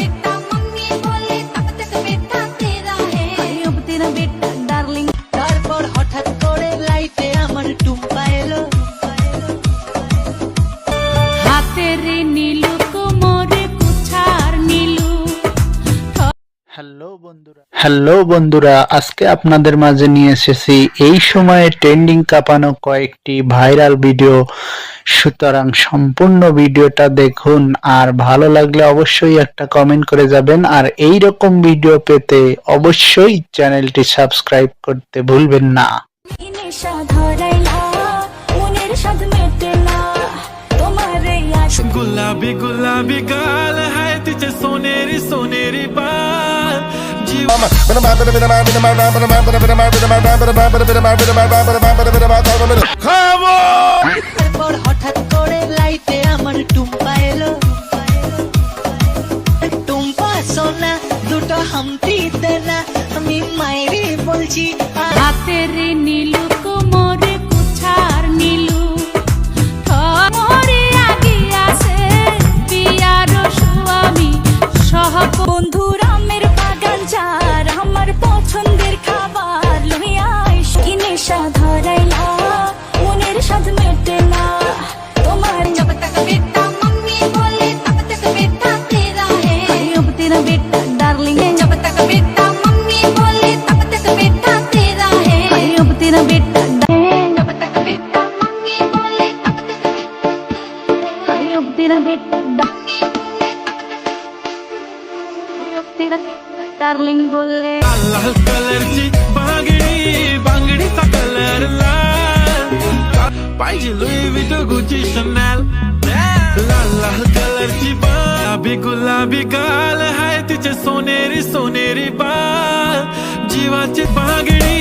बेटा मम्मी बोले तब तक बेटा तेरा है अब तेरा बेटा डार्लिंग তারপর হঠাৎ করে লাইফে আমার টুম্পা এলো হাতের নীলু কোমরে কুছার নীলু হ্যালো বন্ধুরা, আজকে আপনাদের মাঝে নিয়ে এসেছি এই সময়ে ট্রেন্ডিং কাঁপানো কয়েকটি ভাইরাল ভিডিও। সুতরাং সম্পূর্ণ ভিডিওটা দেখুন, আর ভালো লাগলে অবশ্যই একটা কমেন্ট করে যাবেন। আর এই রকম ভিডিও পেতে অবশ্যই চ্যানেলটি সাবস্ক্রাইব করতে ভুলবেন না। নেশা ধরাইলা মনের স্বাদ মেটেলা তোমারে আশ गुलाबी गुलाबी गाल है तुझे सोनेरी सोनेरी बाल जीवन তারপর হঠাৎ করে লাইফে আমার টুম্পা এলো টুম্পা সোনা দুটো হামটি দেনা আমি মায়েরই বলছি হাতের নীলু কোমরে কুছার নীলু মোরে আগে আছে পিয়ার স্বামী সহ বন্ধু রামের বাগান যার আমার পছন্দের খাবার লইয়া কি নেশা ধরাইলা মনের স্বাদ মেটে না তোমার जब तक बेटा मम्मी बोले तब तक बेटा तेरा है अब तेरा बेटा डार्लिंग जब तक बेटा मम्मी बोले तब तक बेटा तेरा है अब तेरा बेटा जब तक बेटा मम्मी बोले तब तक अब तेरा बेटा अब तेरा डार्लिंग बोले लाल कलरची बांगडी बांगडीचा कलर लाल पाहिजे लुई विटो गुची शनॅल लाल लाल कलरची गुलाबी गुलाबी गाल है तुझे सोनेरी सोनेरी बाल जीवाची बांगडी